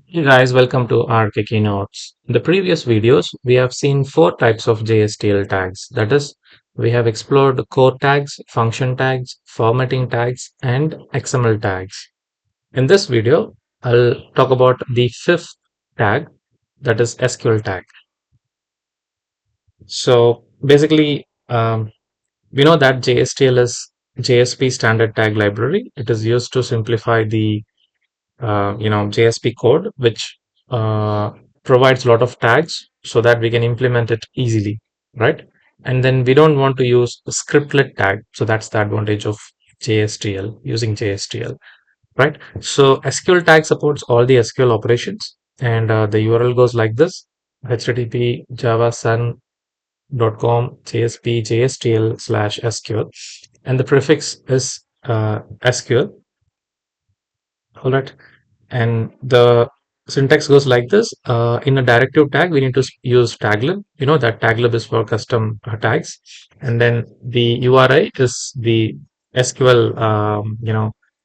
Hey guys, welcome to rkkeynotes. In the previous videos, we have seen four types of JSTL tags. That is, we have explored core tags, function tags, formatting tags, and XML tags. In this video, I'll talk about the fifth tag, that is SQL tag. So basically, we know that JSTL is JSP standard tag library. It is used to simplify the JSP code, which uh, provides a lot of tags so that we can implement it easily, right? And then we don't want to use a scriptlet tag. So that's the advantage of JSTL, using JSTL, right? So SQL tag supports all the SQL operations, and the URL goes like this: http javasun.com jsp jstl/sql, and the prefix is SQL. All right. And the syntax goes like this. In a directive tag, we need to use taglib. You know that taglib is for custom tags. And then the URI is the SQL,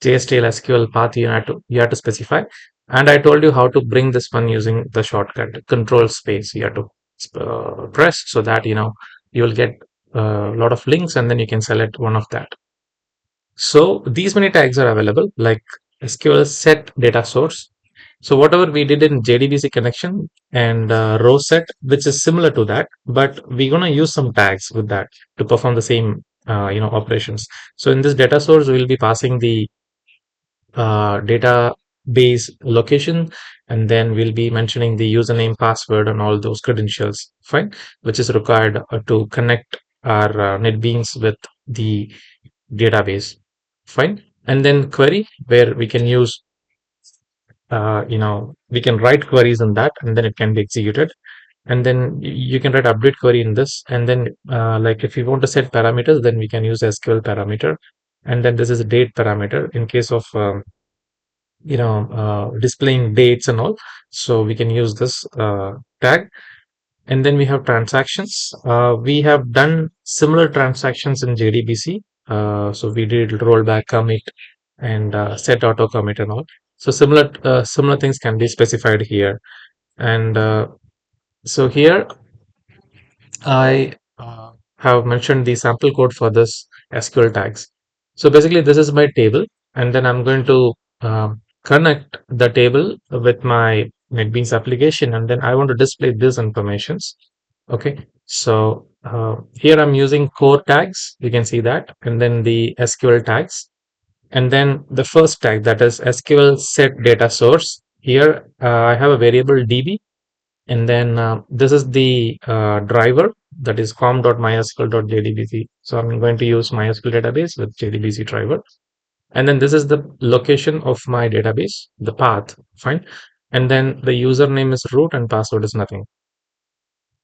JSTL SQL path you have to specify. And I told you how to bring this one using the shortcut control space. You have to press so that, you will get a lot of links and then you can select one of that. So these many tags are available, like SQL set data source. So whatever we did in JDBC connection and row set, which is similar to that, but we're gonna use some tags with that to perform the same operations. So in this data source, we'll be passing the database location, and then we'll be mentioning the username, password, and all those credentials, fine, which is required to connect our NetBeans with the database, fine. And then query, where we can use we can write queries in that, and then it can be executed. And then you can write update query in this, and then like if you want to set parameters, then we can use SQL parameter. And then this is a date parameter in case of displaying dates and all, so we can use this tag. And then we have transactions. We have done similar transactions in JDBC. So we did rollback commit and set auto commit and all. So similar things can be specified here. And so here I have mentioned the sample code for this SQL tags. So basically, this is my table, and then I'm going to connect the table with my NetBeans application, and then I want to display these informations. Okay, so here I'm using core tags. You can see that, and then the SQL tags, and then the first tag, that is SQL set data source. Here I have a variable DB, and then this is the driver, that is com.mysql.jdbc. So I'm going to use MySQL database with JDBC driver. And then this is the location of my database, the path, fine. And then the username is root and password is nothing.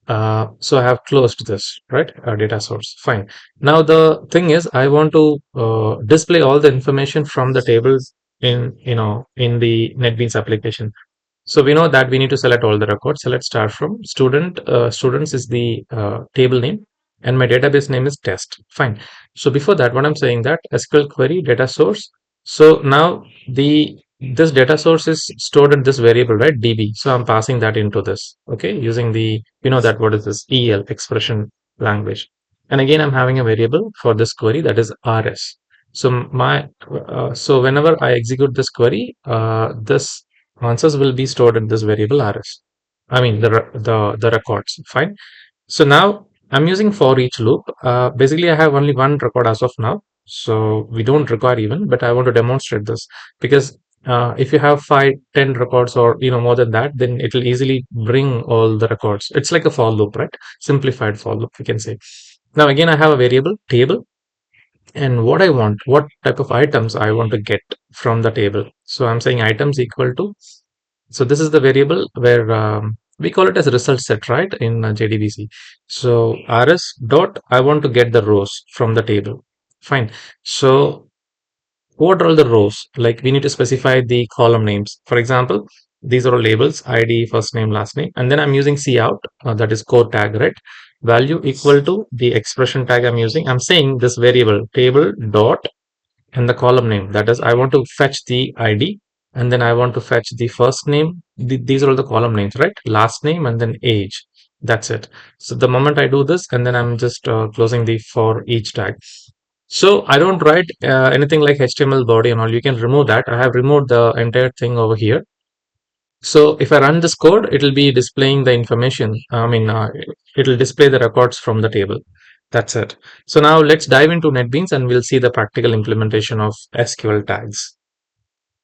So I have closed this, right? Data source, fine. Now the thing is, I want to display all the information from the tables in the NetBeans application. So we know that we need to select all the records. So let's start from student. Students is the table name, and my database name is test. Fine. So before that, what I'm saying, that SQL query data source. So now this data source is stored in this variable, right? DB. So I'm passing that into this. Okay, using the that what is this EL expression language. And again, I'm having a variable for this query, that is RS. So so whenever I execute this query, this answers will be stored in this variable RS. I mean the records. Fine. So now I'm using for each loop. Basically, I have only one record as of now, so we don't require even. But I want to demonstrate this because if you have 5, 10 records, or more than that, then it will easily bring all the records. It's like a for loop, right? Simplified for loop, we can say. Now again, I have a variable table, and what type of items I want to get from the table. So I'm saying items equal to, so this is the variable where we call it as result set, right, in JDBC. So rs dot, I want to get the rows from the table. Fine. So what are all the rows? Like we need to specify the column names. For example, these are all labels: ID, first name, last name, and then I'm using cout, that is core tag, right? Value equal to the expression tag I'm using. I'm saying this variable table dot and the column name. That is, I want to fetch the ID, and then I want to fetch the first name. These are all the column names, right? Last name and then age. That's it. So the moment I do this, and then I'm just closing the for each tag. So I don't write anything like HTML body and all. You can remove that. I have removed the entire thing over here. So if I run this code, it will be displaying the information. It will display the records from the table. That's it. So now let's dive into NetBeans and we'll see the practical implementation of SQL tags.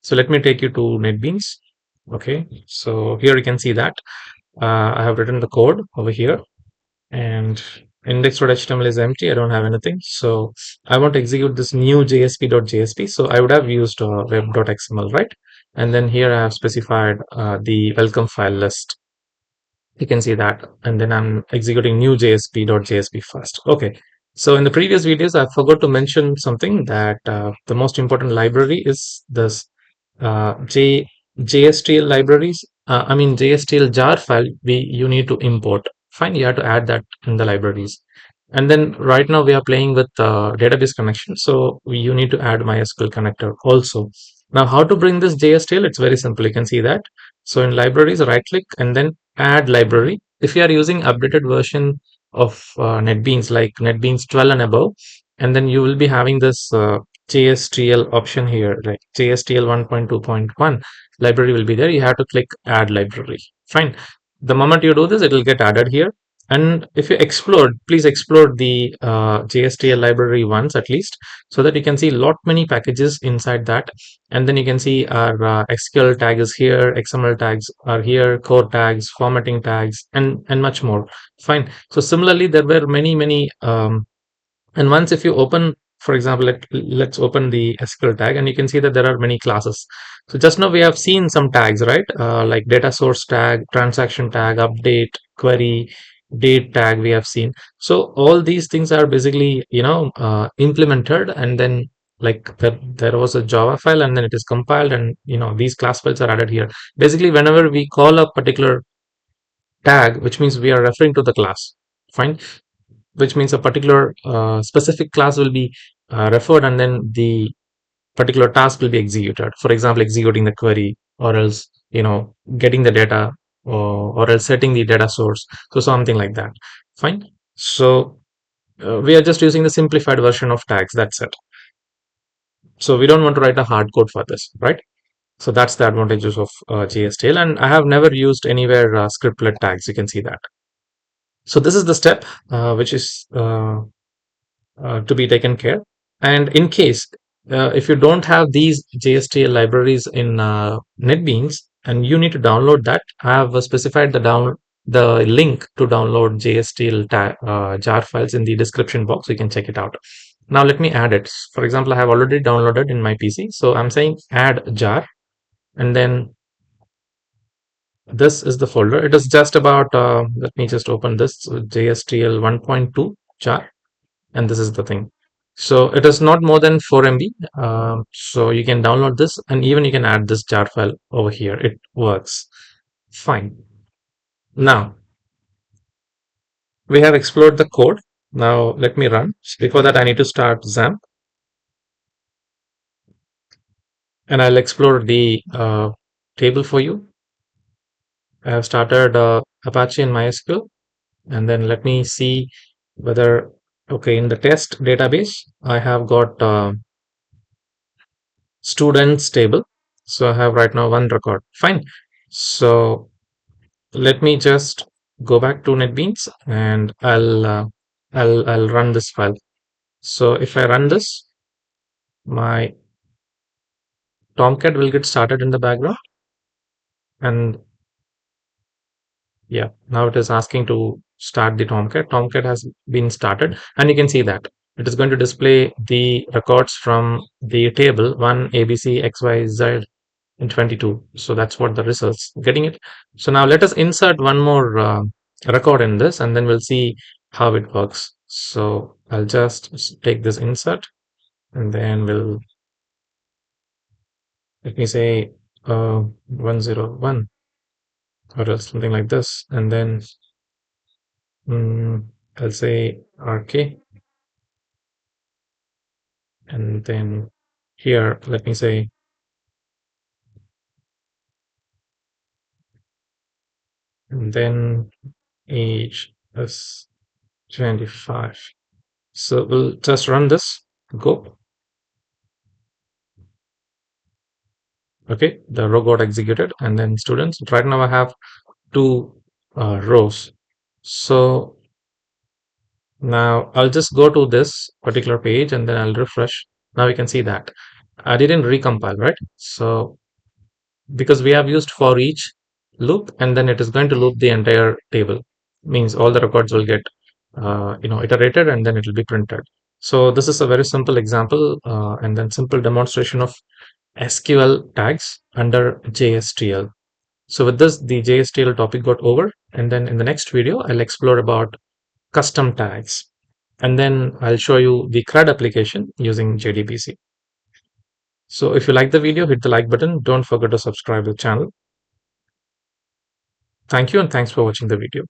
So let me take you to NetBeans. Okay, so here you can see that I have written the code over here, and index.html is empty. I don't have anything. So I want to execute this new jsp.jsp. So I would have used web.xml, right? And then here I have specified the welcome file list. You can see that, and then I'm executing new jsp.jsp first. Okay, so in the previous videos I forgot to mention something, that the most important library is this JSTL libraries. JSTL jar file you need to import. Fine, you have to add that in the libraries. And then right now we are playing with database connection, so you need to add MySQL connector also. Now how to bring this JSTL? It's very simple. You can see that. So in libraries, right click and then add library. If you are using updated version of NetBeans, like NetBeans 12 and above, and then you will be having this JSTL option here, like JSTL 1.2.1 library will be there. You have to click add library. Fine. The moment you do this, it will get added here. And if you explore, please explore the JSTL library once at least, so that you can see lot many packages inside that. And then you can see our SQL tag is here, XML tags are here, core tags, formatting tags, and much more. Fine. So similarly, there were many and once if you open, for example, let's open the SQL tag, and you can see that there are many classes. So just now we have seen some tags, right? Like data source tag, transaction tag, update, query, date tag we have seen. So all these things are basically, implemented, and then like there was a Java file, and then it is compiled, and these class files are added here. Basically, whenever we call a particular tag, which means we are referring to the class. Fine, which means a particular specific class will be referred, and then the particular task will be executed. For example, executing the query, or else getting the data, or else setting the data source. So something like that. Fine. So we are just using the simplified version of tags. That's it. So we don't want to write a hard code for this, right? So that's the advantages of JSTL, and I have never used anywhere scriptlet tags. You can see that. So this is the step which is to be taken care. And in case if you don't have these JSTL libraries in NetBeans, and you need to download that, I have specified the link to download jar files in the description box. You can check it out. Now let me add it. For example, I have already downloaded in my PC, so I'm saying add jar, and then this is the folder. It is just about let me just open this JSTL 1.2 jar, and this is the thing. So it is not more than 4 MB. So you can download this, and even you can add this jar file over here. It works fine. Now we have explored the code. Now let me run. Before that, I need to start XAMPP, and I'll explore the table for you. I have started Apache and MySQL, and then let me see whether, okay, in the test database, I have got students table. So I have right now one record. Fine. So let me just go back to NetBeans, and I'll run this file. So if I run this, my Tomcat will get started in the background, and yeah, now it is asking to start the Tomcat. Tomcat has been started, and you can see that it is going to display the records from the table 1 ABC XYZ in 22. So that's what the results. Getting it? So now let us insert one more record in this, and then we'll see how it works. So I'll just take this insert, and then let me say 101, or else something like this, and then I'll say RK, and then here let me say and then age is 25. So we'll just run this. Go. Okay, the row got executed, and then students. Right now I have two rows. So now I'll just go to this particular page and then I'll refresh. Now you can see that I didn't recompile, right? So because we have used for each loop, and then it is going to loop the entire table, means all the records will get iterated and then it will be printed. So this is a very simple example and then simple demonstration of SQL tags under JSTL. So with this, the JSTL topic got over, and then in the next video, I'll explore about custom tags, and then I'll show you the CRUD application using JDBC. So if you like the video, hit the like button. Don't forget to subscribe to the channel. Thank you, and thanks for watching the video.